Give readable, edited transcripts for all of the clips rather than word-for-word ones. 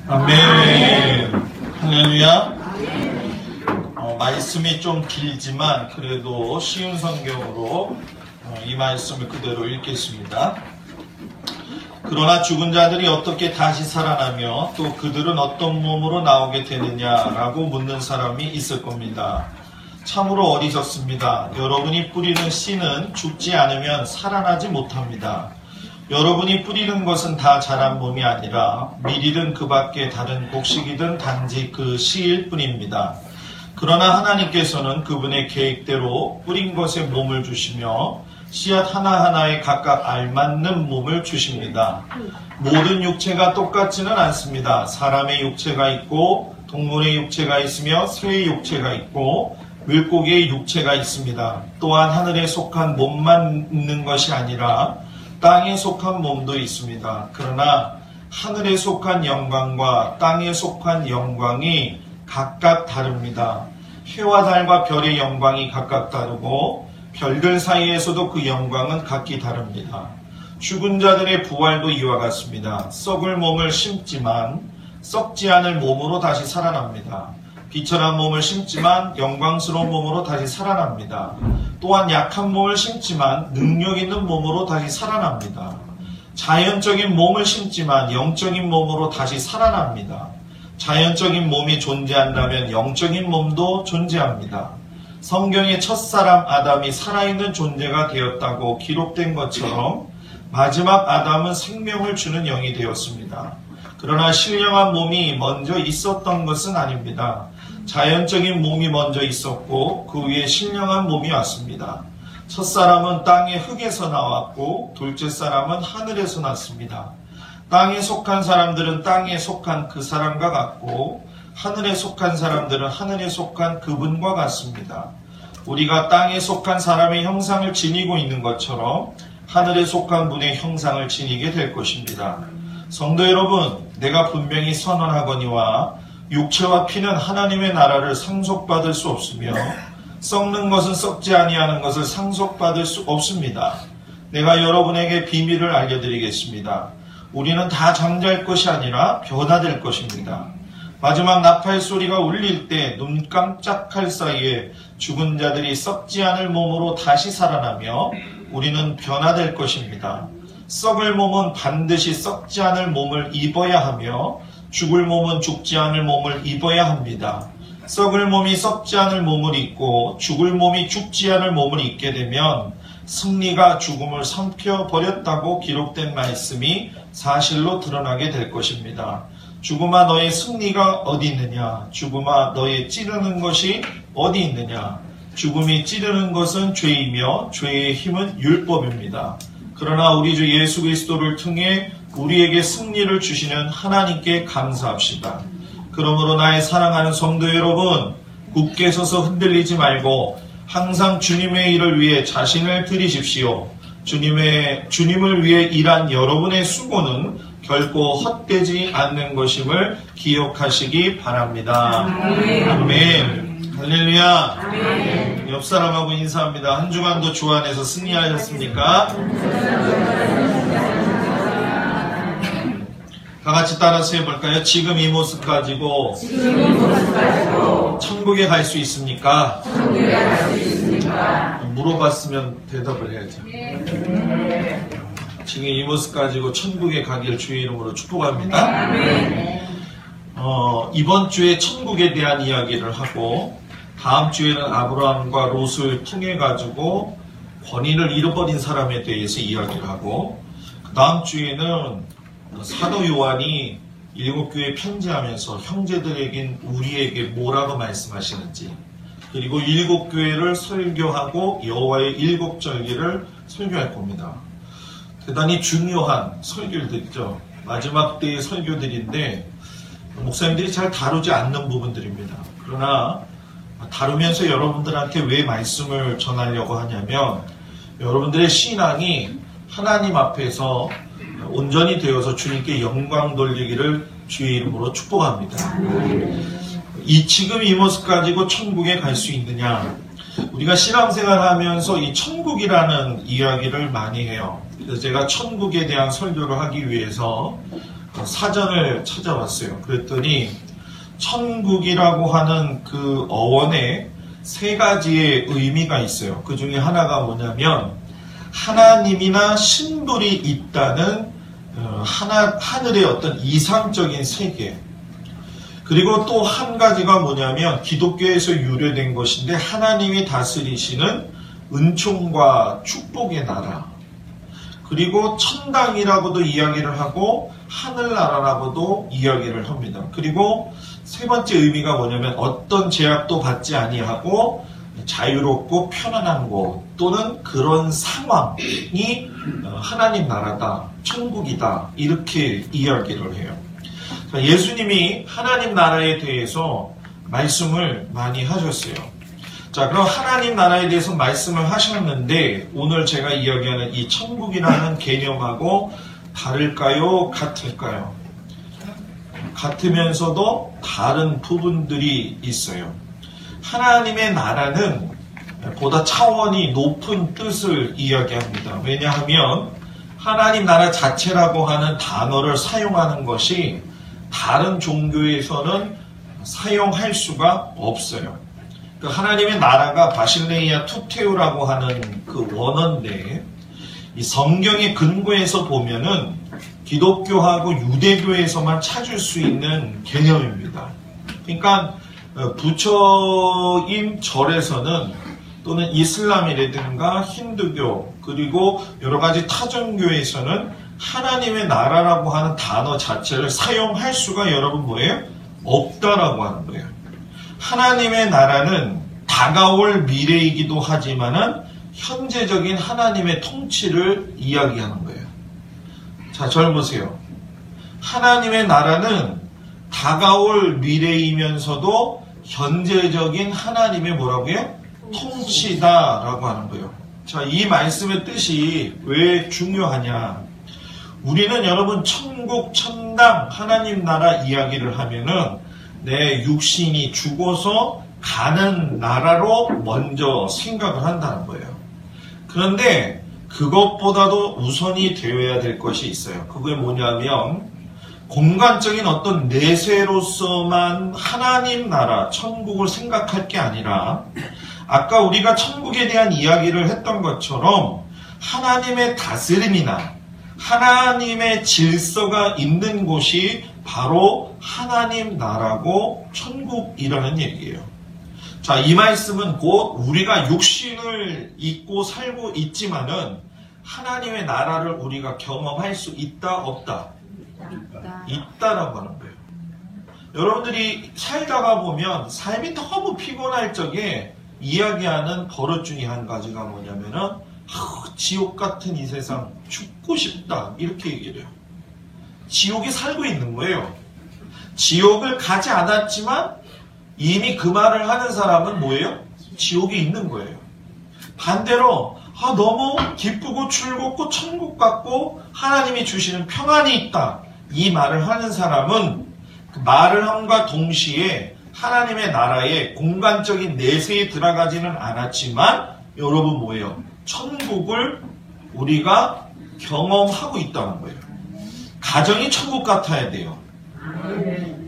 아멘. 할렐루야. 말씀이 좀 길지만 그래도 쉬운 성경으로 이 말씀을 그대로 읽겠습니다. 그러나 죽은 자들이 어떻게 다시 살아나며 또 그들은 어떤 몸으로 나오게 되느냐라고 묻는 사람이 있을 겁니다. 참으로 어리석습니다. 여러분이 뿌리는 씨는 죽지 않으면 살아나지 못합니다. 여러분이 뿌리는 것은 다 자란 몸이 아니라 밀이든 그 밖에 다른 곡식이든 단지 그 씨일 뿐입니다. 그러나 하나님께서는 그분의 계획대로 뿌린 것에 몸을 주시며 씨앗 하나하나에 각각 알맞는 몸을 주십니다. 모든 육체가 똑같지는 않습니다. 사람의 육체가 있고 동물의 육체가 있으며 새의 육체가 있고 물고기의 육체가 있습니다. 또한 하늘에 속한 몸만 있는 것이 아니라 땅에 속한 몸도 있습니다. 그러나 하늘에 속한 영광과 땅에 속한 영광이 각각 다릅니다. 해와 달과 별의 영광이 각각 다르고 별들 사이에서도 그 영광은 각기 다릅니다. 죽은 자들의 부활도 이와 같습니다. 썩을 몸을 심지만 썩지 않을 몸으로 다시 살아납니다. 비천한 몸을 심지만 영광스러운 몸으로 다시 살아납니다. 또한 약한 몸을 심지만 능력 있는 몸으로 다시 살아납니다. 자연적인 몸을 심지만 영적인 몸으로 다시 살아납니다. 자연적인 몸이 존재한다면 영적인 몸도 존재합니다. 성경의 첫사람 아담이 살아있는 존재가 되었다고 기록된 것처럼 마지막 아담은 생명을 주는 영이 되었습니다. 그러나 신령한 몸이 먼저 있었던 것은 아닙니다. 자연적인 몸이 먼저 있었고 그 위에 신령한 몸이 왔습니다. 첫사람은 땅의 흙에서 나왔고 둘째 사람은 하늘에서 났습니다. 땅에 속한 사람들은 땅에 속한 그 사람과 같고 하늘에 속한 사람들은 하늘에 속한 그분과 같습니다. 우리가 땅에 속한 사람의 형상을 지니고 있는 것처럼 하늘에 속한 분의 형상을 지니게 될 것입니다. 성도 여러분, 내가 분명히 선언하거니와 육체와 피는 하나님의 나라를 상속받을 수 없으며 썩는 것은 썩지 아니하는 것을 상속받을 수 없습니다. 내가 여러분에게 비밀을 알려드리겠습니다. 우리는 다 잠잘 것이 아니라 변화될 것입니다. 마지막 나팔 소리가 울릴 때 눈 깜짝할 사이에 죽은 자들이 썩지 않을 몸으로 다시 살아나며 우리는 변화될 것입니다. 썩을 몸은 반드시 썩지 않을 몸을 입어야 하며 죽을 몸은 죽지 않을 몸을 입어야 합니다. 썩을 몸이 썩지 않을 몸을 입고 죽을 몸이 죽지 않을 몸을 입게 되면 승리가 죽음을 삼켜버렸다고 기록된 말씀이 사실로 드러나게 될 것입니다. 죽음아 너의 승리가 어디 있느냐? 죽음아 너의 찌르는 것이 어디 있느냐? 죽음이 찌르는 것은 죄이며 죄의 힘은 율법입니다. 그러나 우리 주 예수 그리스도를 통해 우리에게 승리를 주시는 하나님께 감사합시다. 그러므로 나의 사랑하는 성도 여러분, 굳게 서서 흔들리지 말고 항상 주님의 일을 위해 자신을 드리십시오. 주님을 위해 일한 여러분의 수고는 결코 헛되지 않는 것임을 기억하시기 바랍니다. 아멘. 할렐루야. 아멘. 옆 사람하고 인사합니다. 한 주간도 주 안에서 승리하셨습니까? 다 같이 따라서 해볼까요? 지금 이 모습 가지고 천국에 갈 수 있습니까? 물어봤으면 대답을 해야죠. 지금 이 모습 가지고 천국에 가길 주의 이름으로 축복합니다. 이번 주에 천국에 대한 이야기를 하고 다음 주에는 아브라함과 롯을 통해 가지고 권위를 잃어버린 사람에 대해서 이야기를 하고 그 다음 주에는 사도 요한이 7교회 편지하면서 형제들에겐 우리에게 뭐라고 말씀하시는지 그리고 7교회를 설교하고 여호와의 7절기를 설교할 겁니다. 대단히 중요한 설교들이죠. 마지막 때의 설교들인데 목사님들이 잘 다루지 않는 부분들입니다. 그러나 다루면서 여러분들한테 왜 말씀을 전하려고 하냐면 여러분들의 신앙이 하나님 앞에서 온전히 되어서 주님께 영광 돌리기를 주의 이름으로 축복합니다. 지금 이 모습 가지고 천국에 갈 수 있느냐? 우리가 신앙생활 하면서 이 천국이라는 이야기를 많이 해요. 그래서 제가 천국에 대한 설교를 하기 위해서 사전을 찾아봤어요. 그랬더니 천국이라고 하는 그 어원에 세 가지의 의미가 있어요. 그 중에 하나가 뭐냐면 하나님이나 신분이 있다는 하늘의 어떤 이상적인 세계. 그리고 또 한 가지가 뭐냐면 기독교에서 유래된 것인데 하나님이 다스리시는 은총과 축복의 나라. 그리고 천당이라고도 이야기를 하고 하늘나라라고도 이야기를 합니다. 그리고 세 번째 의미가 뭐냐면 어떤 제약도 받지 아니하고 자유롭고 편안한 곳 또는 그런 상황이 하나님 나라다, 천국이다 이렇게 이야기를 해요. 예수님이 하나님 나라에 대해서 말씀을 많이 하셨어요. 자, 그럼 하나님 나라에 대해서 말씀을 하셨는데 오늘 제가 이야기하는 이 천국이라는 개념하고 다를까요? 같을까요? 같으면서도 다른 부분들이 있어요. 하나님의 나라는 보다 차원이 높은 뜻을 이야기합니다. 왜냐하면 하나님 나라 자체라고 하는 단어를 사용하는 것이 다른 종교에서는 사용할 수가 없어요. 그 하나님의 나라가 바실레이아 투테우라고 하는 그 원어인데 이 성경의 근거에서 보면은 기독교하고 유대교에서만 찾을 수 있는 개념입니다. 그러니까 부처님 절에서는 또는 이슬람이라든가 힌두교 그리고 여러 가지 타종교에서는 하나님의 나라라고 하는 단어 자체를 사용할 수가 여러분 뭐예요? 없다라고 하는 거예요. 하나님의 나라는 다가올 미래이기도 하지만은 현재적인 하나님의 통치를 이야기하는 거예요. 자, 저를 보세요. 하나님의 나라는 다가올 미래이면서도 현재적인 하나님의 뭐라고요? 통치다라고 하는 거예요. 자, 이 말씀의 뜻이 왜 중요하냐? 우리는 여러분 천국, 천당, 하나님 나라 이야기를 하면은 내 육신이 죽어서 가는 나라로 먼저 생각을 한다는 거예요. 그런데 그것보다도 우선이 되어야 될 것이 있어요. 그게 뭐냐면 공간적인 어떤 내세로서만 하나님 나라, 천국을 생각할 게 아니라 아까 우리가 천국에 대한 이야기를 했던 것처럼 하나님의 다스림이나 하나님의 질서가 있는 곳이 바로 하나님 나라고 천국이라는 얘기예요. 자, 이 말씀은 곧 우리가 육신을 입고 살고 있지만은 하나님의 나라를 우리가 경험할 수 있다, 없다? 있다라고 하는 거예요. 여러분들이 살다가 보면 삶이 너무 피곤할 적에 이야기하는 버릇 중에 한 가지가 뭐냐면은 지옥 같은 이 세상 죽고 싶다 이렇게 얘기를 해요. 지옥에 살고 있는 거예요. 지옥을 가지 않았지만 이미 그 말을 하는 사람은 뭐예요? 지옥에 있는 거예요. 반대로 너무 기쁘고 즐겁고 천국 같고 하나님이 주시는 평안이 있다 이 말을 하는 사람은 그 말을 함과 동시에 하나님의 나라의 공간적인 내세에 들어가지는 않았지만 여러분 뭐예요? 천국을 우리가 경험하고 있다는 거예요. 가정이 천국 같아야 돼요.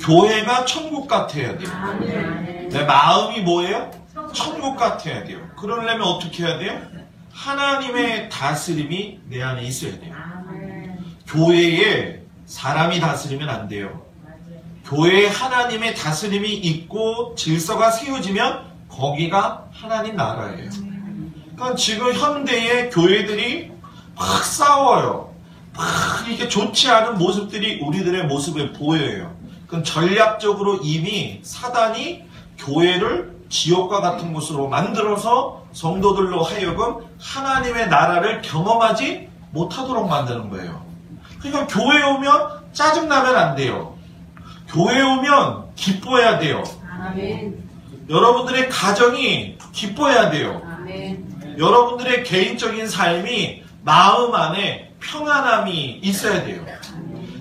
교회가 천국 같아야 돼요. 내 마음이 뭐예요? 천국 같아야 돼요. 그러려면 어떻게 해야 돼요? 하나님의 다스림이 내 안에 있어야 돼요. 교회에 사람이 다스리면 안 돼요. 교회에 하나님의 다스림이 있고 질서가 세워지면 거기가 하나님 나라예요. 그러니까 지금 현대의 교회들이 막 싸워요. 막 이게 좋지 않은 모습들이 우리들의 모습에 보여요. 그럼 전략적으로 이미 사단이 교회를 지옥과 같은 곳으로 만들어서 성도들로 하여금 하나님의 나라를 경험하지 못하도록 만드는 거예요. 그러니까 교회에 오면 짜증나면 안 돼요. 교회에 오면 기뻐해야 돼요. 아멘. 여러분들의 가정이 기뻐해야 돼요. 아멘. 여러분들의 개인적인 삶이 마음 안에 평안함이 있어야 돼요.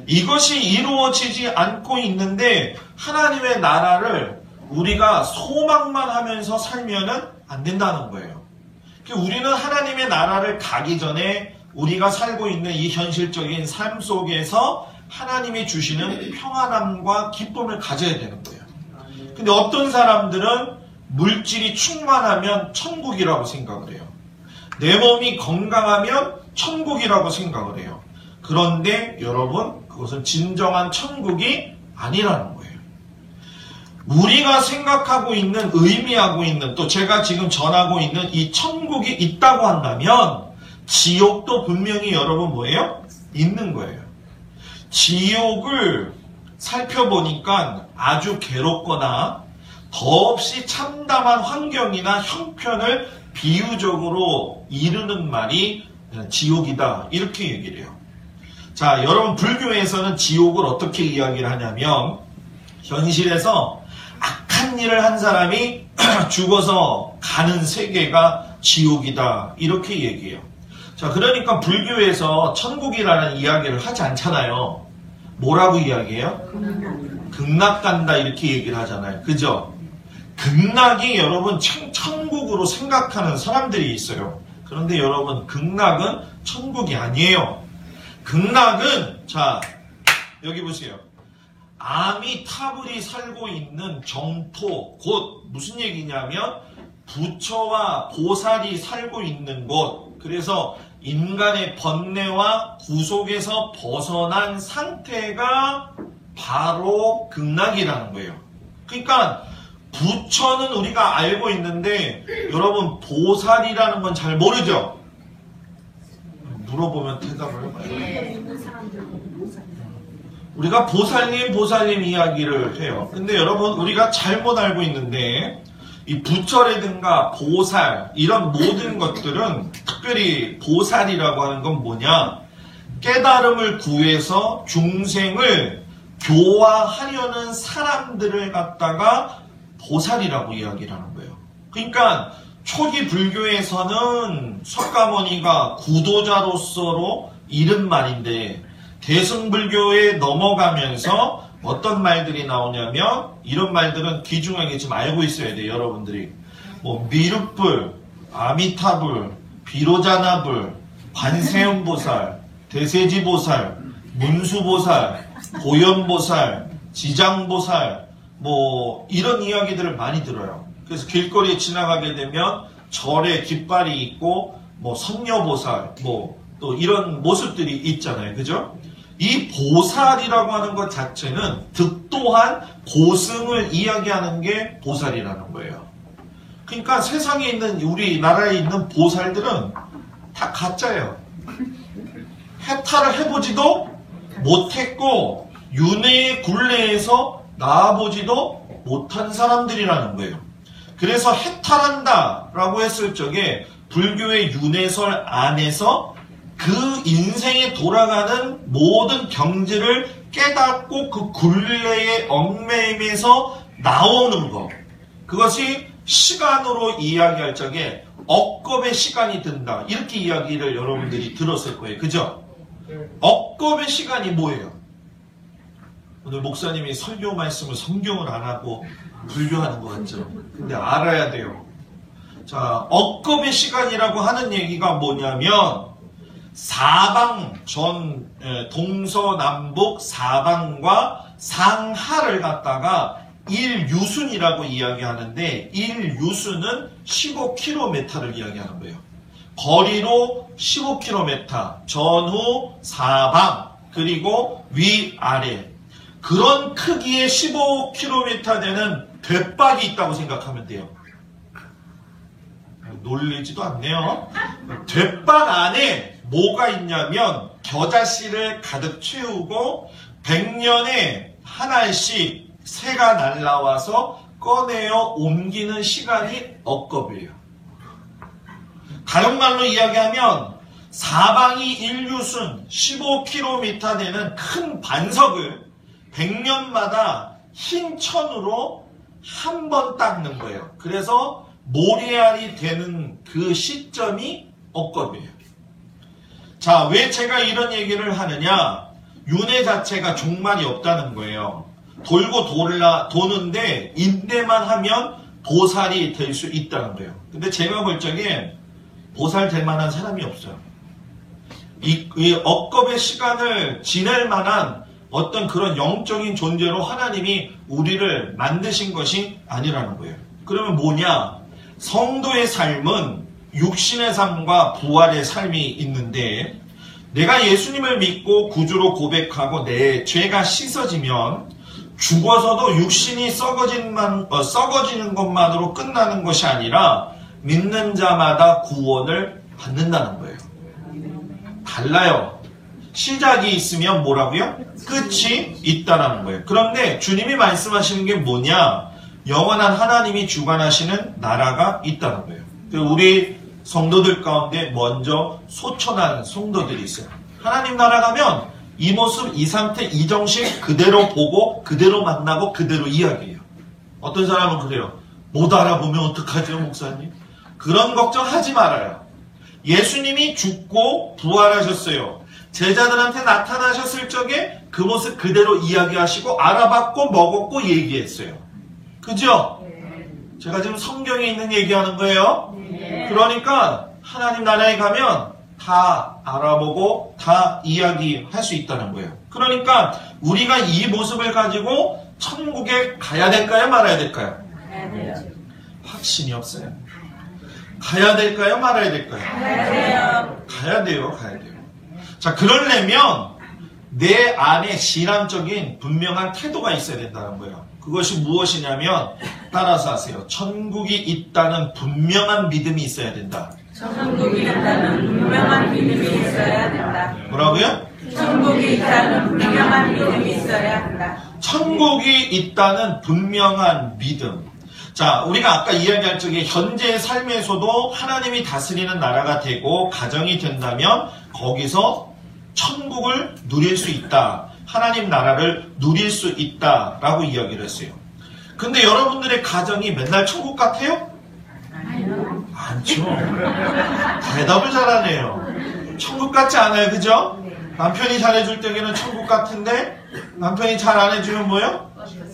이것이 이루어지지 않고 있는데 하나님의 나라를 우리가 소망만 하면서 살면은 안 된다는 거예요. 우리는 하나님의 나라를 가기 전에 우리가 살고 있는 이 현실적인 삶 속에서 하나님이 주시는 평안함과 기쁨을 가져야 되는 거예요. 근데 어떤 사람들은 물질이 충만하면 천국이라고 생각을 해요. 내 몸이 건강하면 천국이라고 생각을 해요. 그런데 여러분, 그것은 진정한 천국이 아니라는 거예요. 우리가 생각하고 있는, 의미하고 있는, 또 제가 지금 전하고 있는 이 천국이 있다고 한다면 지옥도 분명히 여러분 뭐예요? 있는 거예요. 지옥을 살펴보니까 아주 괴롭거나 더없이 참담한 환경이나 형편을 비유적으로 이르는 말이 지옥이다, 이렇게 얘기를 해요. 자, 여러분, 불교에서는 지옥을 어떻게 이야기를 하냐면 현실에서 악한 일을 한 사람이 죽어서 가는 세계가 지옥이다, 이렇게 얘기해요. 자, 그러니까 불교에서 천국이라는 이야기를 하지 않잖아요. 뭐라고 이야기해요? 극락 간다, 이렇게 얘기를 하잖아요. 그죠? 극락이 여러분 천국으로 생각하는 사람들이 있어요. 그런데 여러분, 극락은 천국이 아니에요. 극락은, 자, 여기 보세요. 아미타불이 살고 있는 정토, 곧 무슨 얘기냐면 부처와 보살이 살고 있는 곳, 그래서 인간의 번뇌와 구속에서 벗어난 상태가 바로 극락이라는 거예요. 그러니까 부처는 우리가 알고 있는데 여러분, 보살이라는 건 잘 모르죠? 물어보면 대답을 해봐요. 우리가 보살님 이야기를 해요. 근데 여러분, 우리가 잘못 알고 있는데 이 부처라든가 보살, 이런 모든 것들은, 특별히 보살이라고 하는 건 뭐냐? 깨달음을 구해서 중생을 교화하려는 사람들을 갖다가 보살이라고 이야기를 하는 거예요. 그러니까 초기 불교에서는 석가모니가 구도자로서로 이른 말인데 대승불교에 넘어가면서 어떤 말들이 나오냐면, 이런 말들은 귀중하게 좀 알고 있어야 돼요, 여러분들이. 뭐 미륵불, 아미타불, 비로자나불, 관세음보살, 대세지보살, 문수보살, 고연보살, 지장보살, 뭐 이런 이야기들을 많이 들어요. 그래서 길거리에 지나가게 되면 절에 깃발이 있고 뭐 선녀보살, 뭐 또 이런 모습들이 있잖아요. 그죠? 이 보살이라고 하는 것 자체는 득도한 고승을 이야기하는 게 보살이라는 거예요. 그러니까 세상에 있는, 우리나라에 있는 보살들은 다 가짜예요. 해탈을 해보지도 못했고 윤회의 굴레에서 나와보지도 못한 사람들이라는 거예요. 그래서 해탈한다라고 했을 적에 불교의 윤회설 안에서 그 인생에 돌아가는 모든 경지를 깨닫고 그 굴레의 얽매임에서 나오는 것, 그것이 시간으로 이야기할 적에 억겁의 시간이 든다, 이렇게 이야기를 여러분들이 들었을 거예요. 그죠? 억겁의 시간이 뭐예요? 오늘 목사님이 설교 말씀을 성경을 안 하고 불교하는 것 같죠? 근데 알아야 돼요. 자, 억겁의 시간이라고 하는 얘기가 뭐냐면 사방, 동서남북 사방과 상하를 갖다가 일유순이라고 이야기하는데, 일유순은 15km를 이야기하는 거예요. 거리로 15km, 전후, 사방, 그리고 위아래, 그런 크기의 15km 되는 돛박이 있다고 생각하면 돼요. 놀리지도 않네요. 돛박 안에 뭐가 있냐면 겨자씨를 가득 채우고 100년에 한 알씩 새가 날라와서 꺼내어 옮기는 시간이 억겁이에요. 다른 말로 이야기하면 사방이 일유순 15km 되는 큰 반석을 100년마다 흰 천으로 한 번 닦는 거예요. 그래서 모래알이 되는 그 시점이 억겁이에요. 자, 왜 제가 이런 얘기를 하느냐? 윤회 자체가 종말이 없다는 거예요. 돌고 도는데 인내만 하면 보살이 될 수 있다는 거예요. 근데 제가 볼 적에 보살 될 만한 사람이 없어요. 이 억겁의 시간을 지낼 만한 어떤 그런 영적인 존재로 하나님이 우리를 만드신 것이 아니라는 거예요. 그러면 뭐냐? 성도의 삶은 육신의 삶과 부활의 삶이 있는데, 내가 예수님을 믿고 구주로 고백하고 내 죄가 씻어지면 죽어서도 육신이 썩어지는 것만으로 끝나는 것이 아니라 믿는 자마다 구원을 받는다는 거예요. 달라요. 시작이 있으면 뭐라고요? 끝이 있다라는 거예요. 그런데 주님이 말씀하시는 게 뭐냐? 영원한 하나님이 주관하시는 나라가 있다는 거예요. 우리 성도들 가운데 먼저 소천한 성도들이 있어요. 하나님 나라 가면 이 모습, 이 상태, 이 정신 그대로 보고 그대로 만나고 그대로 이야기해요. 어떤 사람은 그래요. 못 알아보면 어떡하죠, 목사님? 그런 걱정하지 말아요. 예수님이 죽고 부활하셨어요. 제자들한테 나타나셨을 적에 그 모습 그대로 이야기하시고 알아봤고 먹었고 얘기했어요. 그죠? 제가 지금 성경에 있는 얘기하는 거예요. 그러니까 하나님 나라에 가면 다 알아보고 다 이야기할 수 있다는 거예요. 그러니까 우리가 이 모습을 가지고 천국에 가야 될까요? 말아야 될까요? 가야 돼요. 확신이 없어요. 가야 될까요? 말아야 될까요? 가야 돼요. 가야 돼요. 가야 돼요. 자, 그러려면 내 안에 신앙적인 분명한 태도가 있어야 된다는 거예요. 그것이 무엇이냐면 따라서 하세요. 천국이 있다는 분명한 믿음이 있어야 된다. 천국이 있다는 분명한 믿음이 있어야 된다. 뭐라고요? 천국이 있다는 분명한 믿음이 있어야 한다. 천국이 있다는 분명한 믿음. 자, 우리가 아까 이야기할 적에 현재의 삶에서도 하나님이 다스리는 나라가 되고 가정이 된다면 거기서 천국을 누릴 수 있다. 하나님 나라를 누릴 수 있다라고 이야기를 했어요. 근데 여러분들의 가정이 맨날 천국 같아요? 아니요. 않죠. 대답을 잘하네요. 천국 같지 않아요, 그죠? 남편이 잘해줄 때에는 천국 같은데 남편이 잘 안 해주면 뭐요?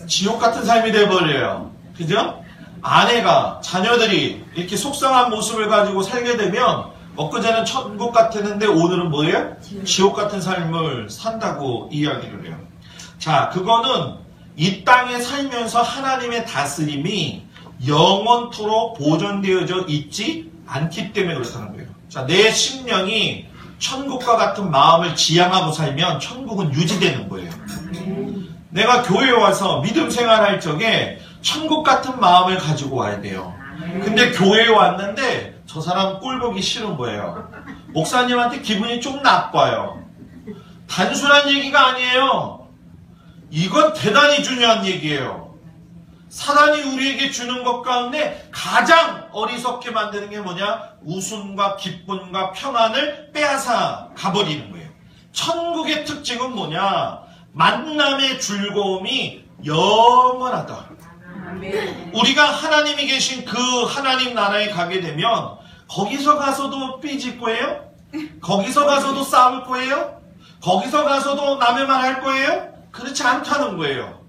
지옥 같은 삶이 돼버려요. 그죠? 아내가, 자녀들이 이렇게 속상한 모습을 가지고 살게 되면 엊그제는 천국 같았는데 오늘은 뭐예요? 지옥 같은 삶을 산다고 이야기를 해요. 자, 그거는 이 땅에 살면서 하나님의 다스림이 영원토록 보존되어져 있지 않기 때문에 그렇다는 거예요. 자, 내 심령이 천국과 같은 마음을 지향하고 살면 천국은 유지되는 거예요. 내가 교회에 와서 믿음 생활할 적에 천국 같은 마음을 가지고 와야 돼요. 근데 교회에 왔는데 저 사람 꼴 보기 싫은 거예요. 목사님한테 기분이 좀 나빠요. 단순한 얘기가 아니에요. 이건 대단히 중요한 얘기예요. 사단이 우리에게 주는 것 가운데 가장 어리석게 만드는 게 뭐냐? 웃음과 기쁨과 평안을 빼앗아 가버리는 거예요. 천국의 특징은 뭐냐? 만남의 즐거움이 영원하다. 우리가 하나님이 계신 그 하나님 나라에 가게 되면 거기서 가서도 삐질 거예요? 거기서 가서도 싸울 거예요? 거기서 가서도 남의 말 할 거예요? 그렇지 않다는 거예요.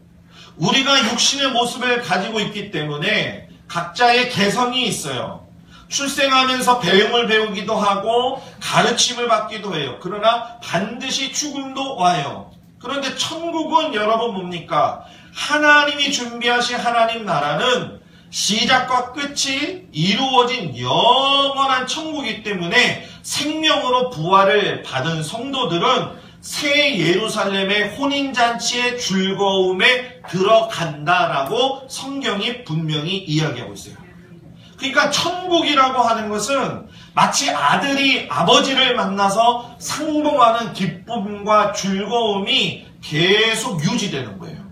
우리가 육신의 모습을 가지고 있기 때문에 각자의 개성이 있어요. 출생하면서 배움을 배우기도 하고 가르침을 받기도 해요. 그러나 반드시 죽음도 와요. 그런데 천국은 여러분 뭡니까? 하나님이 준비하신 하나님 나라는 시작과 끝이 이루어진 영원한 천국이기 때문에 생명으로 부활을 받은 성도들은 새 예루살렘의 혼인잔치의 즐거움에 들어간다라고 성경이 분명히 이야기하고 있어요. 그러니까 천국이라고 하는 것은 마치 아들이 아버지를 만나서 상봉하는 기쁨과 즐거움이 계속 유지되는 거예요.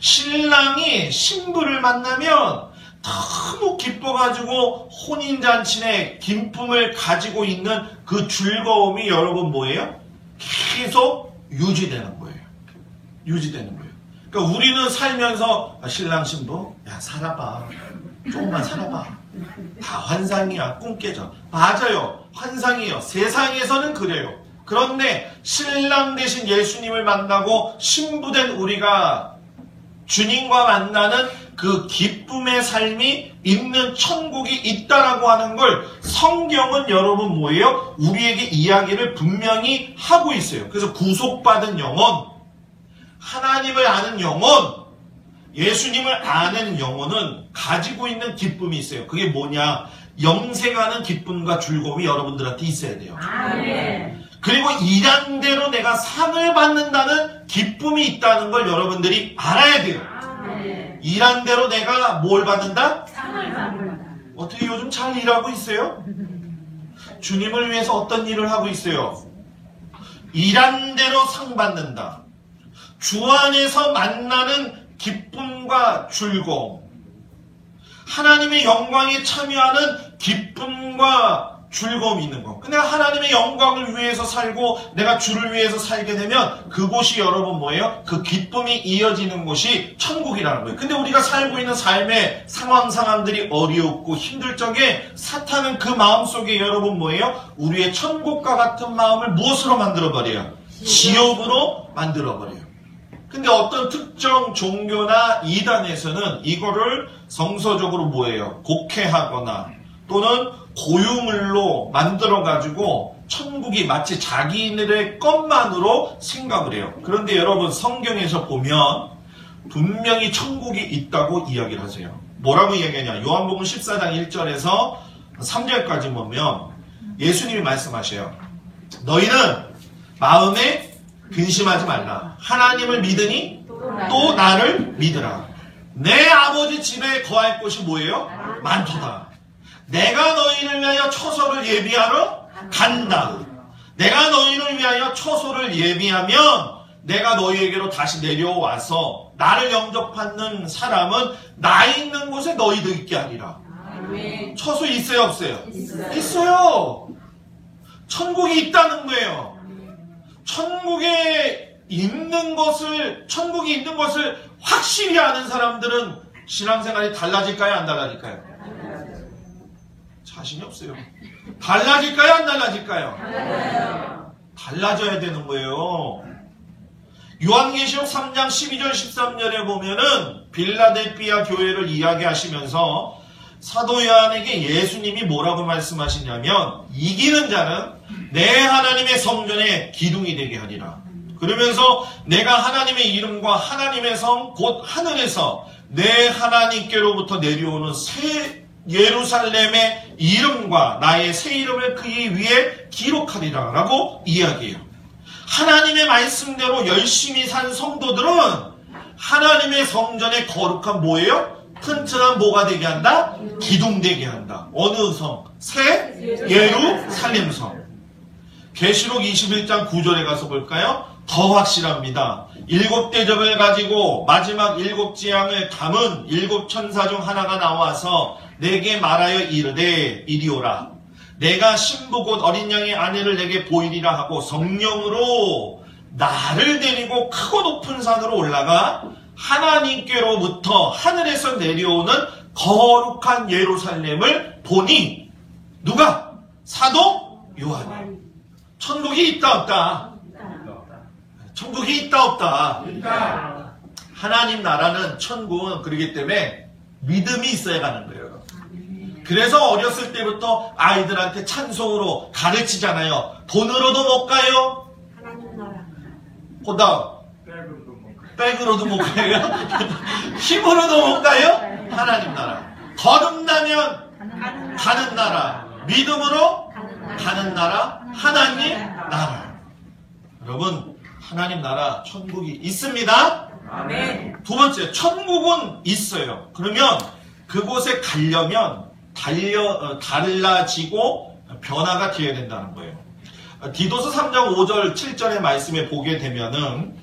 신랑이 신부를 만나면 너무 기뻐가지고 혼인잔치의 기쁨을 가지고 있는 그 즐거움이 여러분 뭐예요? 계속 유지되는 거예요. 유지되는 거예요. 그러니까 우리는 살면서 신랑 신부 야 살아봐. 조금만 살아봐. 다 환상이야. 꿈 깨져. 맞아요. 환상이에요. 세상에서는 그래요. 그런데 신랑 대신 예수님을 만나고 신부된 우리가 주님과 만나는 그 기쁨의 삶이 있는 천국이 있다라고 하는 걸 성경은 여러분 뭐예요? 우리에게 이야기를 분명히 하고 있어요. 그래서 구속받은 영혼, 하나님을 아는 영혼, 예수님을 아는 영혼은 가지고 있는 기쁨이 있어요. 그게 뭐냐? 영생하는 기쁨과 즐거움이 여러분들한테 있어야 돼요. 아멘. 그리고 일한 대로 내가 상을 받는다는 기쁨이 있다는 걸 여러분들이 알아야 돼요. 아멘. 일한 대로 내가 뭘 받는다? 상을 받는다. 어떻게 요즘 잘 일하고 있어요? 주님을 위해서 어떤 일을 하고 있어요? 일한 대로 상 받는다. 주 안에서 만나는 기쁨과 즐거움, 하나님의 영광에 참여하는 기쁨과 즐거움이 있는 거. 내가 하나님의 영광을 위해서 살고 내가 주를 위해서 살게 되면 그곳이 여러분 뭐예요? 그 기쁨이 이어지는 곳이 천국이라는 거예요. 근데 우리가 살고 있는 삶의 상황들이 어렵고 힘들 적에 사탄은 그 마음속에 여러분 뭐예요? 우리의 천국과 같은 마음을 무엇으로 만들어버려요? 지옥으로 만들어버려요. 근데 어떤 특정 종교나 이단에서는 이거를 성서적으로 뭐예요? 곡해하거나 또는 고유물로 만들어가지고 천국이 마치 자기들의 것만으로 생각을 해요. 그런데 여러분 성경에서 보면 분명히 천국이 있다고 이야기를 하세요. 뭐라고 이야기하냐? 요한복음 14장 1절에서 3절까지 보면 예수님이 말씀하셔요. 너희는 마음에 근심하지 말라. 하나님을 믿으니 또 나를 믿으라. 내 아버지 집에 거할 곳이 뭐예요? 많도다. 내가 너희를 위하여 처소를 예비하러 간다. 내가 너희를 위하여 처소를 예비하면 내가 너희에게로 다시 내려와서 나를 영접하는 사람은 나 있는 곳에 너희도 있게 하리라. 처소 있어요, 없어요? 있어요. 천국이 있다는 거예요. 천국이 있는 것을 확실히 아는 사람들은 신앙생활이 달라질까요, 안 달라질까요? 자신이 없어요. 달라질까요, 안 달라질까요? 달라져야 되는 거예요. 요한계시록 3장 12절 13절에 보면은 빌라델피아 교회를 이야기하시면서 사도 요한에게 예수님이 뭐라고 말씀하시냐면 이기는 자는 내 하나님의 성전에 기둥이 되게 하리라. 그러면서 내가 하나님의 이름과 하나님의 성 곧 하늘에서 내 하나님께로부터 내려오는 새 예루살렘의 이름과 나의 새 이름을 그의 위에 기록하리라 라고 이야기해요. 하나님의 말씀대로 열심히 산 성도들은 하나님의 성전에 거룩한 뭐예요? 튼튼한 뭐가 되게 한다? 기둥 되게 한다. 어느 성? 새 예루살렘 성. 계시록 21장 9절에 가서 볼까요? 더 확실합니다. 7대접을 가지고 마지막 7재앙을 담은 7천사 중 하나가 나와서 내게 말하여 이르되 이리 오라. 내가 신부 곧 어린 양의 아내를 내게 보이리라 하고 성령으로 나를 데리고 크고 높은 산으로 올라가 하나님께로부터 하늘에서 내려오는 거룩한 예루살렘을 보니 누가? 사도 요한이. 천국이 있다 없다? 천국이 있다 없다? 하나님 나라는 천국은 그렇기 때문에 믿음이 있어야 가는 거예요. 그래서 어렸을 때부터 아이들한테 찬송으로 가르치잖아요. 돈으로도 못 가요. 그다음 백으로도 못 가요. 힘으로도 못 가요. 하나님 나라. 거듭나면 가는 나라. 믿음으로 가는 나라. 하나님 나라. 여러분 하나님 나라 천국이 있습니다. 아멘. 두 번째, 천국은 있어요. 그러면 그곳에 가려면 달라지고 변화가 되어야 된다는 거예요. 디도서 3장 5절 7절의 말씀에 보게 되면은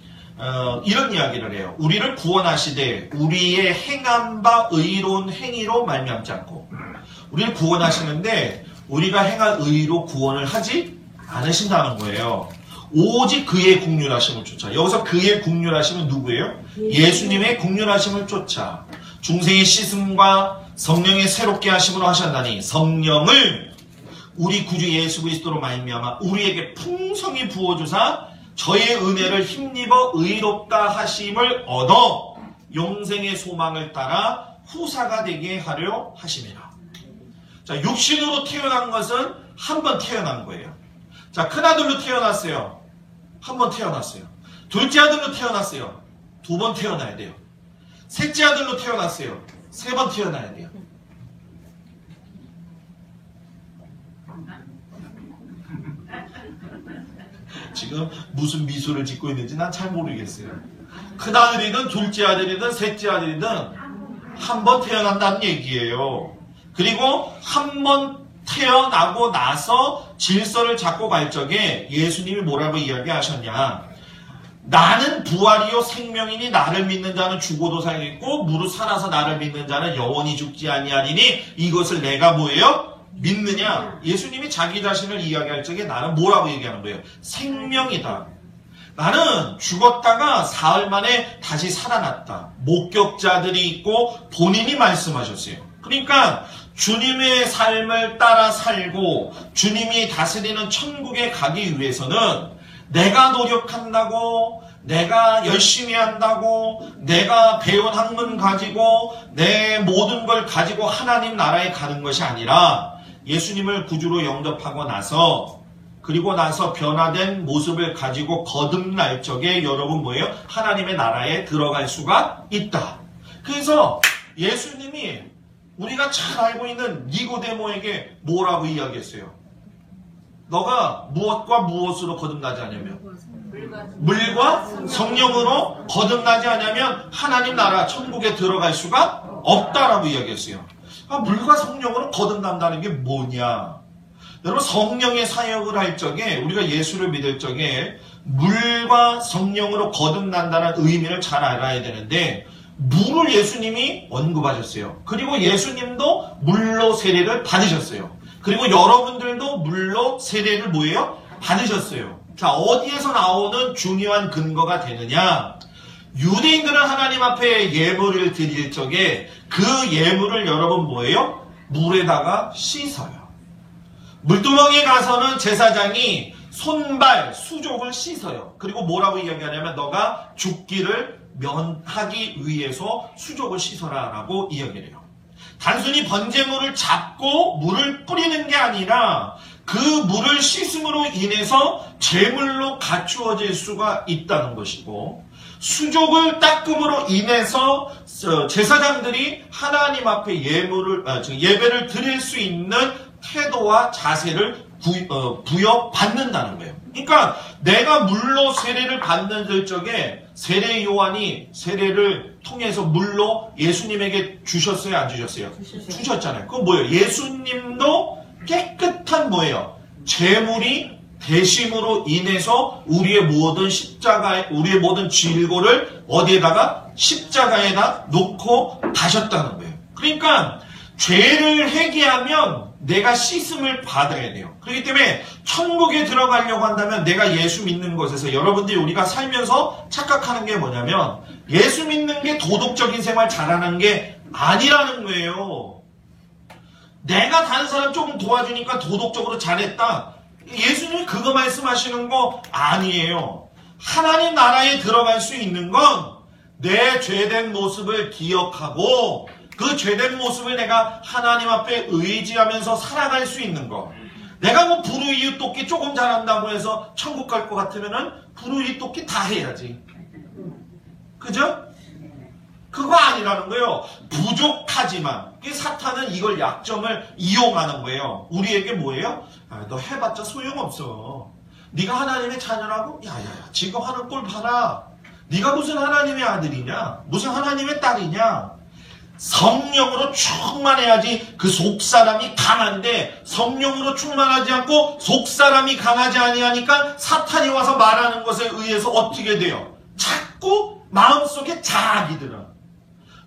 이런 이야기를 해요. 우리를 구원하시되 우리의 행한 바 의로운 행위로 말미암지 않고. 우리를 구원하시는데 우리가 행한 의로 구원을 하지 않으신다는 거예요. 오직 그의 국률하심을 쫓아. 여기서 그의 국률하심은 누구예요? 예수님의 국률하심을 쫓아. 중생의 씻음과 성령의 새롭게 하심으로 하셨나니 성령을 우리 구주 예수 그리스도로 말미암아 우리에게 풍성히 부어주사 저의 은혜를 힘입어 의롭다 하심을 얻어 영생의 소망을 따라 후사가 되게 하려 하심이라. 자, 육신으로 태어난 것은 한 번 태어난 거예요. 자, 큰아들로 태어났어요. 한 번 태어났어요. 둘째 아들로 태어났어요. 2번 태어나야 돼요. 셋째 아들로 태어났어요. 3번 태어나야 돼요. 지금 무슨 미소를 짓고 있는지 난 잘 모르겠어요. 큰아들이든 둘째 아들이든 셋째 아들이든 한 번 태어난다는 얘기예요. 그리고 한 번 태어나고 나서 질서를 잡고 갈 적에 예수님이 뭐라고 이야기하셨냐. 나는 부활이요 생명이니 나를 믿는 자는 죽어도 살겠고 무릇 살아서 나를 믿는 자는 영원히 죽지 아니하리니 이것을 내가 뭐예요? 믿느냐? 예수님이 자기 자신을 이야기할 적에 나는 뭐라고 얘기하는 거예요? 생명이다. 나는 죽었다가 사흘 만에 다시 살아났다. 목격자들이 있고 본인이 말씀하셨어요. 그러니까 주님의 삶을 따라 살고 주님이 다스리는 천국에 가기 위해서는 내가 노력한다고, 내가 열심히 한다고, 내가 배운 학문 가지고 내 모든 걸 가지고 하나님 나라에 가는 것이 아니라 예수님을 구주로 영접하고 나서 그리고 나서 변화된 모습을 가지고 거듭날 적에 여러분 뭐예요? 하나님의 나라에 들어갈 수가 있다. 그래서 예수님이 우리가 잘 알고 있는 니고데모에게 뭐라고 이야기했어요? 너가 무엇과 무엇으로 거듭나지 않으면? 물과 성령으로 거듭나지 않으면 하나님 나라 천국에 들어갈 수가 없다라고 이야기했어요. 물과 성령으로 거듭난다는 게 뭐냐? 여러분 성령의 사역을 할 적에 우리가 예수를 믿을 적에 물과 성령으로 거듭난다는 의미를 잘 알아야 되는데 물을 예수님이 언급하셨어요. 그리고 예수님도 물로 세례를 받으셨어요. 그리고 여러분들도 물로 세례를 뭐예요? 받으셨어요. 자, 어디에서 나오는 중요한 근거가 되느냐? 유대인들은 하나님 앞에 예물을 드릴 적에 그 예물을 여러분 뭐예요? 물에다가 씻어요. 물두멍에 가서는 제사장이 손발, 수족을 씻어요. 그리고 뭐라고 이야기하냐면 너가 죽기를 면하기 위해서 수족을 씻어라 라고 이야기를 해요. 단순히 번제물을 잡고 물을 뿌리는 게 아니라 그 물을 씻음으로 인해서 제물로 갖추어질 수가 있다는 것이고 수족을 닦음으로 인해서 제사장들이 하나님 앞에 예배를 드릴 수 있는 태도와 자세를 부여받는다는 거예요. 그러니까 내가 물로 세례를 받는 적에 세례 요한이 세례를 통해서 물로 예수님에게 주셨어요? 안 주셨어요? 주셨잖아요. 그건 뭐예요? 예수님도 깨끗한 뭐예요? 제물이 대심으로 인해서 우리의 모든 우리의 모든 질고를 어디에다가 십자가에다 놓고 가셨다는 거예요. 그러니까 죄를 회개하면 내가 씻음을 받아야 돼요. 그렇기 때문에 천국에 들어가려고 한다면 내가 예수 믿는 것에서 여러분들이 우리가 살면서 착각하는 게 뭐냐면 예수 믿는 게 도덕적인 생활 잘하는 게 아니라는 거예요. 내가 다른 사람 조금 도와주니까 도덕적으로 잘했다. 예수님이 그거 말씀하시는 거 아니에요. 하나님 나라에 들어갈 수 있는 건 내 죄된 모습을 기억하고 그 죄된 모습을 내가 하나님 앞에 의지하면서 살아갈 수 있는 거. 내가 뭐 불우이웃 돕기 조금 잘한다고 해서 천국 갈 것 같으면은 불우이웃 돕기 다 해야지. 그죠? 그거 아니라는 거예요. 부족하지만 사탄은 이걸 약점을 이용하는 거예요. 우리에게 뭐예요? 너 해봤자 소용없어. 네가 하나님의 자녀라고? 야야야 지금 하는 꼴 봐라. 네가 무슨 하나님의 아들이냐? 무슨 하나님의 딸이냐? 성령으로 충만해야지 그 속사람이 강한데 성령으로 충만하지 않고 속사람이 강하지 아니하니까 사탄이 와서 말하는 것에 의해서 어떻게 돼요? 자꾸 마음속에 자학이 들어.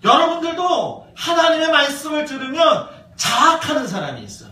여러분들도 하나님의 말씀을 들으면 자학하는 사람이 있어.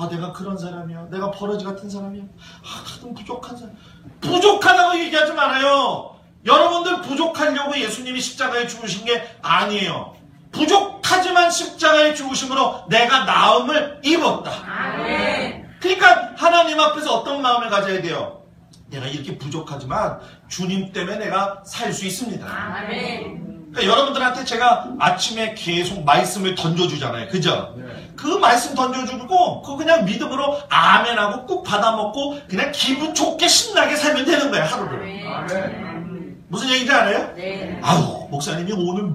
내가 그런 사람이야. 내가 버러지 같은 사람이야. 나도 부족한 사람. 부족하다고 얘기하지 말아요. 여러분들 부족하려고 예수님이 십자가에 죽으신 게 아니에요. 부족하지만 십자가에 죽으심으로 내가 나음을 입었다. 아멘. 그러니까 하나님 앞에서 어떤 마음을 가져야 돼요? 내가 이렇게 부족하지만 주님 때문에 내가 살 수 있습니다. 아멘. 그러니까 여러분들한테 제가 아침에 계속 말씀을 던져주잖아요. 그죠? 네. 그 말씀 던져주고 그거 그냥 믿음으로 아멘하고 꾹 받아먹고 그냥 기분 좋게 신나게 살면 되는 거예요. 하루를. 아멘. 무슨 얘기인지 알아요? 네. 아우, 목사님이 오늘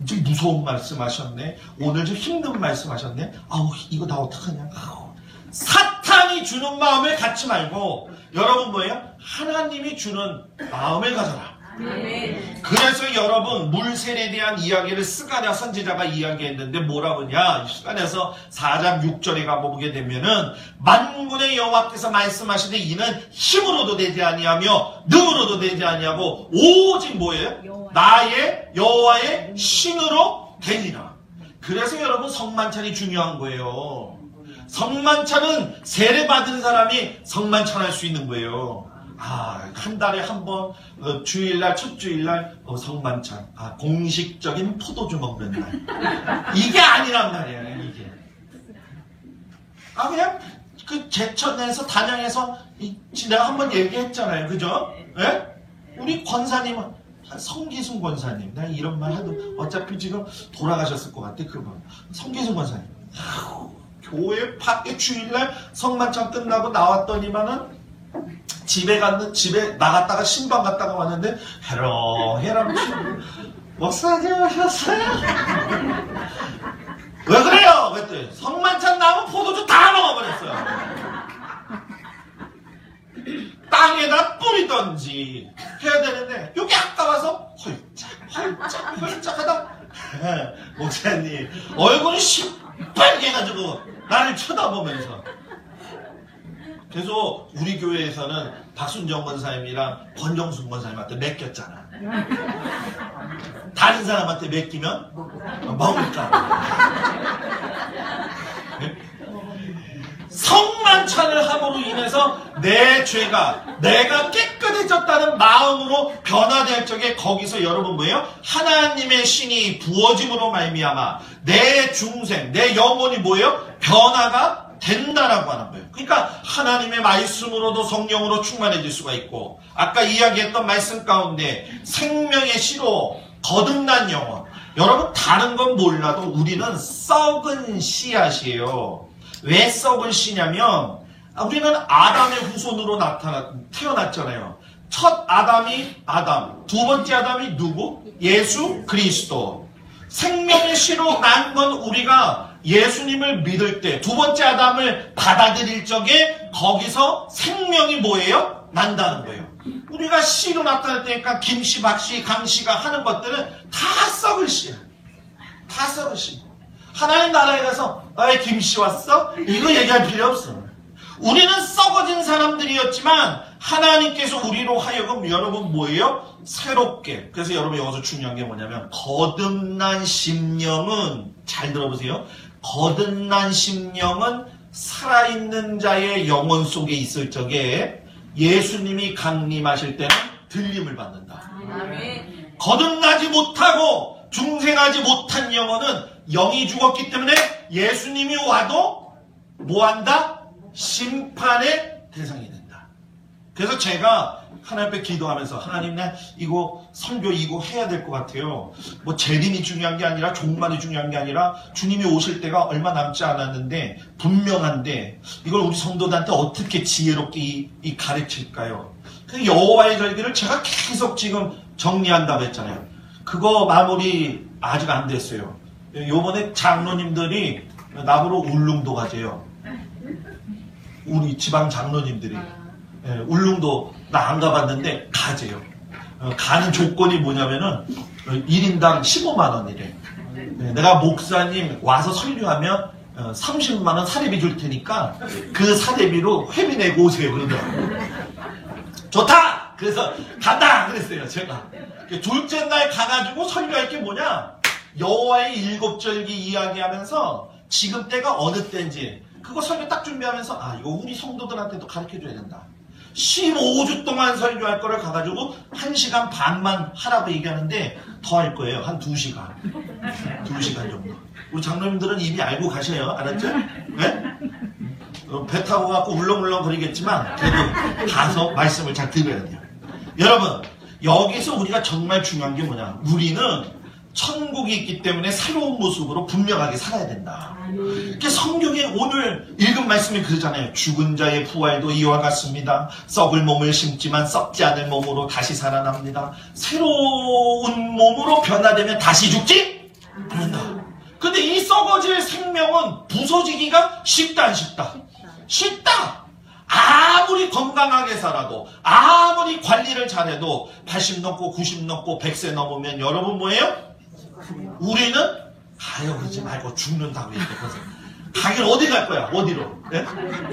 좀 무서운 말씀 하셨네. 오늘 좀 힘든 말씀 하셨네. 아우, 이거 나 어떡하냐. 아우. 사탄이 주는 마음을 갖지 말고, 여러분 뭐예요? 하나님이 주는 마음을 가져라. 아멘. 그래서 여러분, 물셀에 대한 이야기를 스가랴 선지자가 이야기했는데 뭐라고 하냐? 스가랴서 4장 6절에 가보게 되면은, 만군의 여호와께서 말씀하시되 이는 힘으로도 되지 아니하며 능으로도 되지 아니하고 오직 뭐예요? 나의 여호와의 신으로 되니라. 그래서 여러분, 성만찬이 중요한 거예요. 성만찬은 세례 받은 사람이 성만찬할 수 있는 거예요. 한 달에 한 번, 주일날, 첫 주일날, 성만찬. 공식적인 포도주 먹는 날. 이게 아니란 말이에요, 이게. 그냥, 제천에서, 단양에서, 내가 한 번 얘기했잖아요, 그죠? 예? 우리 권사님은, 성기순 권사님. 내가 이런 말 하도, 어차피 지금 돌아가셨을 것 같아, 그분. 성기순 권사님. 교회 밖에 주일날 성만찬 끝나고 나왔더니만은, 집에 나갔다가 신방 갔다가 왔는데 해롱해롱 목사님 오셨어요? 왜 그래요? 그랬더니 성만찬 나무 포도주 다 먹어버렸어요. 땅에다 뿌리던지 해야 되는데 여기 아까워서 헐짝 하다 목사님 얼굴이 시뻘게 해가지고 나를 쳐다보면서. 그래서 우리 교회에서는 박순정 권사님이랑 권정순 권사님한테 맡겼잖아. 다른 사람한테 맡기면 먹을까. 성만찬을 함으로 인해서 내 죄가 내가 깨끗해졌다는 마음으로 변화될 적에 거기서 여러분 뭐예요? 하나님의 신이 부어짐으로 말미암아 내 중생, 내 영혼이 뭐예요? 변화가 된다라고 하는 거예요. 그러니까 하나님의 말씀으로도 성령으로 충만해질 수가 있고, 아까 이야기했던 말씀 가운데 생명의 씨로 거듭난 영혼. 여러분 다른 건 몰라도 우리는 썩은 씨앗이에요. 왜 썩은 씨냐면 우리는 아담의 후손으로 태어났잖아요. 첫 아담이 아담, 두 번째 아담이 누구? 예수 그리스도. 생명의 씨로 난 건 우리가 예수님을 믿을 때, 두 번째 아담을 받아들일 적에 거기서 생명이 뭐예요? 난다는 거예요. 우리가 씨로 나타날 때니까 김씨, 박씨, 강씨가 하는 것들은 다 썩을 씨야. 다 썩을 씨. 하나님 나라에 가서 김씨 왔어? 이거 얘기할 필요 없어. 우리는 썩어진 사람들이었지만 하나님께서 우리로 하여금 여러분 뭐예요? 새롭게. 그래서 여러분 여기서 중요한 게 뭐냐면 거듭난 심령은, 잘 들어보세요. 거듭난 심령은 살아있는 자의 영혼 속에 있을 적에 예수님이 강림하실 때는 들림을 받는다. 아멘. 거듭나지 못하고 중생하지 못한 영혼은 영이 죽었기 때문에 예수님이 와도 뭐한다? 심판의 대상이 된다. 그래서 제가 하나님 앞에 기도하면서 하나님 나 이거 설교 이거 해야 될 것 같아요. 뭐 재림이 중요한 게 아니라 종말이 중요한 게 아니라 주님이 오실 때가 얼마 남지 않았는데 분명한데 이걸 우리 성도들한테 어떻게 지혜롭게 가르칠까요? 그 여호와의 절기를 제가 계속 지금 정리한다고 했잖아요. 그거 마무리 아직 안 됐어요. 요번에 장로님들이 나보러 울릉도 가재요. 우리 지방 장로님들이 울릉도 나 안 가봤는데 가재요. 가는 조건이 뭐냐면은 1인당 15만 원이래. 내가 목사님 와서 설교하면 30만 원 사례비 줄 테니까 그 사례비로 회비 내고 오세요 그러더라고요. 좋다! 그래서 간다! 그랬어요 제가. 둘째 날 가가지고 설교할 게 뭐냐? 여호와의 일곱절기 이야기하면서 지금 때가 어느 때인지 그거 설교 딱 준비하면서 이거 우리 성도들한테도 가르쳐줘야 된다. 15주 동안 설교할 거를 가가지고 1시간 반만 하라고 얘기하는데 더 할 거예요. 한 2시간. 2시간 정도. 우리 장로님들은 이미 알고 가셔요. 알았죠? 네? 배 타고 가고 울렁울렁 거리겠지만 그래도 가서 말씀을 잘 들어야 돼요. 여러분 여기서 우리가 정말 중요한 게 뭐냐? 우리는 천국이 있기 때문에 새로운 모습으로 분명하게 살아야 된다. 그러니까 성경에 오늘 읽은 말씀이 그러잖아요. 죽은 자의 부활도 이와 같습니다. 썩을 몸을 심지만 썩지 않을 몸으로 다시 살아납니다. 새로운 몸으로 변화되면 다시 죽지 않는다. 근데 이 썩어질 생명은 부서지기가 쉽다 안 쉽다? 쉽다. 아무리 건강하게 살아도, 아무리 관리를 잘해도 80 넘고 90 넘고 100세 넘으면 여러분 뭐예요? 우리는 가요 그러지 말고 죽는다고 얘기했거든. 가긴 어디 갈 거야? 어디로? 예?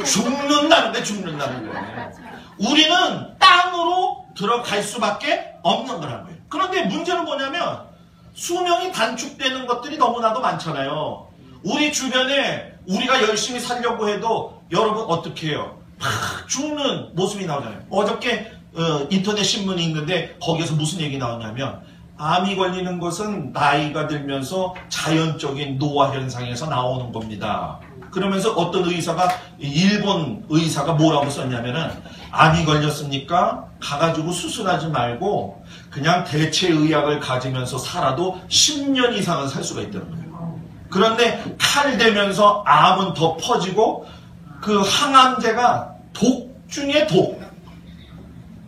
죽는다는데 죽는다는 거예요. 우리는 땅으로 들어갈 수밖에 없는 거란 거예요. 그런데 문제는 뭐냐면 수명이 단축되는 것들이 너무나도 많잖아요. 우리 주변에 우리가 열심히 살려고 해도 여러분 어떻게 해요? 막 죽는 모습이 나오잖아요. 어저께 인터넷 신문이 있는데 거기에서 무슨 얘기 나오냐면 암이 걸리는 것은 나이가 들면서 자연적인 노화 현상에서 나오는 겁니다. 그러면서 어떤 의사가, 일본 의사가 뭐라고 썼냐면은 암이 걸렸으니까 가가지고 수술하지 말고 그냥 대체의학을 가지면서 살아도 10년 이상은 살 수가 있다는 거예요. 그런데 칼 대면서 암은 더 퍼지고 그 항암제가 독 중에 독.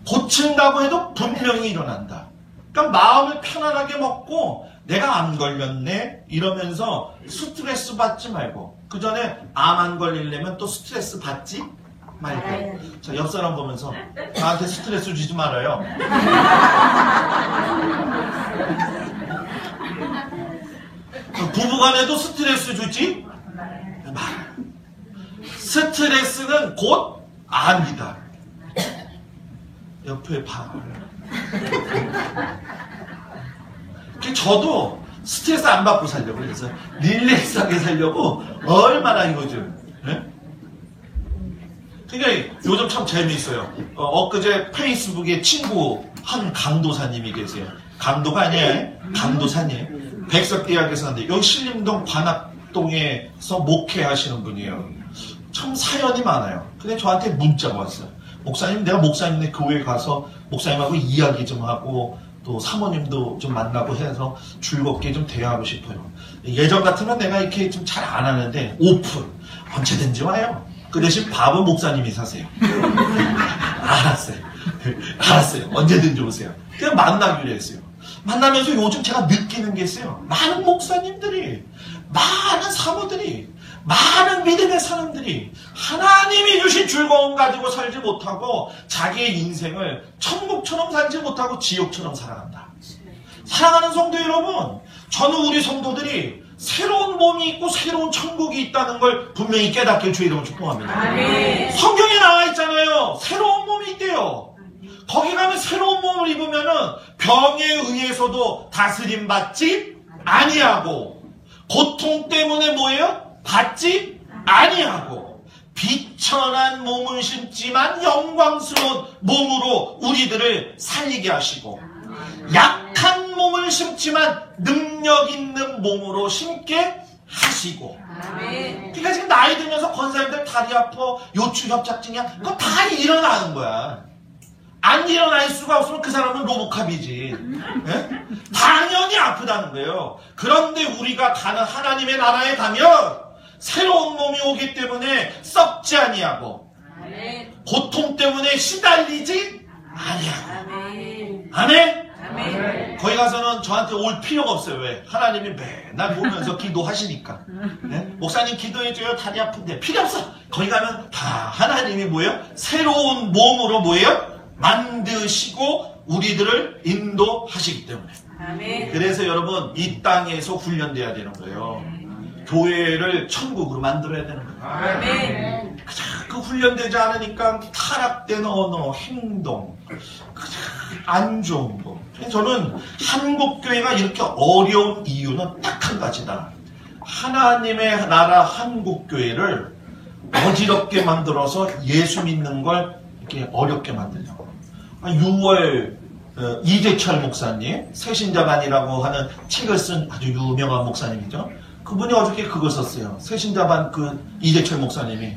고친다고 해도 분명히 일어난다. 그러니까 마음을 편안하게 먹고 내가 안 걸렸네 이러면서 스트레스 받지 말고 그 전에 암 안 걸리려면 또 스트레스 받지 말고. 자, 옆 사람 보면서 나한테 스트레스 주지 말아요. 부부간에도 스트레스 주지 말. 스트레스는 곧 암이다. 옆에 봐. 저도 스트레스 안 받고 살려고 그래서 릴렉스하게 살려고 얼마나 이거죠. 네? 그러니까 요즘 참 재미있어요. 엊그제 페이스북에 친구 한 강도사님이 계세요. 강도가 아니에요. 강도사님. 백석대학에서 하는데 여기 신림동 관악동에서 목회하시는 분이에요. 참 사연이 많아요. 근데 저한테 문자가 왔어요. 목사님, 내가 목사님네 교회 가서 목사님하고 이야기 좀 하고 또 사모님도 좀 만나고 해서 즐겁게 좀 대화하고 싶어요. 예전 같으면 내가 이렇게 좀 잘 안 하는데 오픈 언제든지 와요. 그 대신 밥은 목사님이 사세요. 알았어요. 알았어요. 언제든지 오세요. 그냥 만나기로 했어요. 만나면서 요즘 제가 느끼는 게 있어요. 많은 목사님들이, 많은 사모들이, 많은 믿음의 사람들이 하나님이 주신 즐거움 가지고 살지 못하고 자기의 인생을 천국처럼 살지 못하고 지옥처럼 살아간다. 사랑하는 성도 여러분, 저는 우리 성도들이 새로운 몸이 있고 새로운 천국이 있다는 걸 분명히 깨닫길 주의 이름으로 축복합니다. 아멘. 성경에 나와 있잖아요. 새로운 몸이 있대요. 거기 가면 새로운 몸을 입으면은 병에 의해서도 다스림 받지 아니하고 고통 때문에 뭐예요? 받지 아니하고 비천한 몸을 심지만 영광스러운 몸으로 우리들을 살리게 하시고 약한 몸을 심지만 능력 있는 몸으로 심게 하시고. 그러니까 지금 나이 들면서 권사님들 다리 아파 요추 협착증이야 그거 다 일어나는 거야. 안 일어날 수가 없으면 그 사람은 로보캅이지. 네? 당연히 아프다는 거예요. 그런데 우리가 가는 하나님의 나라에 가면 새로운 몸이 오기 때문에 썩지 아니하고 고통 때문에 시달리지 아니하고. 아멘? 거기 가서는 저한테 올 필요가 없어요. 왜? 하나님이 맨날 보면서 기도하시니까. 네? 목사님 기도해줘요. 다리 아픈데. 필요 없어. 거기 가면 다 하나님이 뭐예요? 새로운 몸으로 뭐예요? 만드시고 우리들을 인도하시기 때문에. 아멘. 그래서 여러분 이 땅에서 훈련돼야 되는 거예요. 교회를 천국으로 만들어야 되는 거예요. 아멘. 그 훈련되지 않으니까 타락된 언어, 행동, 안 좋은 거. 저는 한국교회가 이렇게 어려운 이유는 딱 한 가지다. 하나님의 나라 한국교회를 어지럽게 만들어서 예수 믿는 걸 이렇게 어렵게 만들려고. 6월 이재철 목사님, 새신자반이라고 하는 책을 쓴 아주 유명한 목사님이죠. 그분이 어저께 그걸 썼어요. 새신자반 이재철 목사님이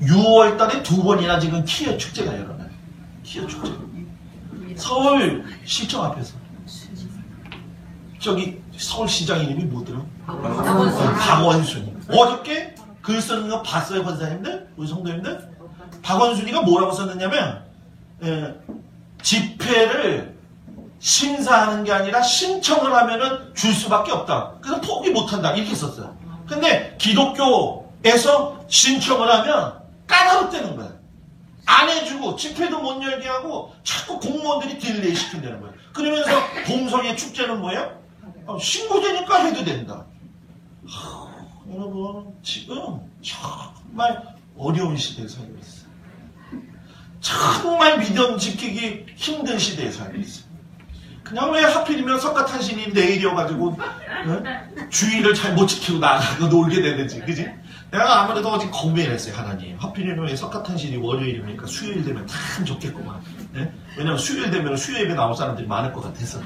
6월 달에 2번이나 지금 키어 축제가 열어나요. 키어 축제. 서울 시청 앞에서. 저기 서울시장 이름이 뭐더라? 박원순이. 어저께 글 쓰는 거 봤어요, 권사님들? 우리 성도님들? 박원순이가 뭐라고 썼느냐면, 집회를 심사하는 게 아니라 신청을 하면은 줄 수밖에 없다. 그래서 포기 못한다. 이렇게 썼어요. 근데 기독교에서 신청을 하면 까다롭다는 거야. 안 해주고 집회도 못 열게 하고 자꾸 공무원들이 딜레이 시킨다는 거예요. 그러면서 동성애 축제는 뭐예요? 신고되니까 해도 된다. 여러분 지금 정말 어려운 시대에 살고 있어요. 정말 믿음 지키기 힘든 시대에 살고 있어요. 그냥 왜 하필이면 석가탄신이 내일이어가지고 주의를 잘 못 지키고 나가고 놀게 되는지, 그지? 내가 아무래도 어제 고민했어요. 하나님, 하필이면 왜 석가탄신이 월요일입니까? 수요일 되면 참 좋겠구만. 네? 왜냐면 수요일 되면 수요일에 나올 사람들이 많을 것 같아서.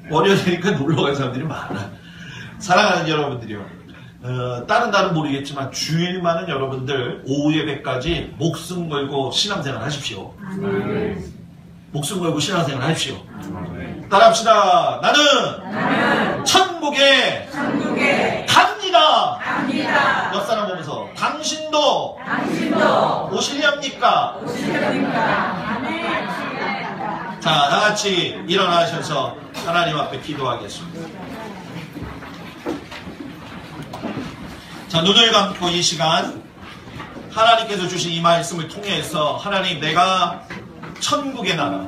월요일이니까 놀러갈 사람들이 많아. 사랑하는 여러분들이요, 다른 날은 모르겠지만 주일만은 여러분들 오후 예배까지 목숨 걸고 신앙생활 하십시오. 목숨 걸고 신앙생활 하십시오. 따라합시다. 나는 천국에 갑니다. 옆 사람 보면서 당신도 오시렵니까? 자, 나같이 일어나셔서 하나님 앞에 기도하겠습니다. 자, 눈을 감고 이 시간 하나님께서 주신 이 말씀을 통해서 하나님, 내가 천국의 나라,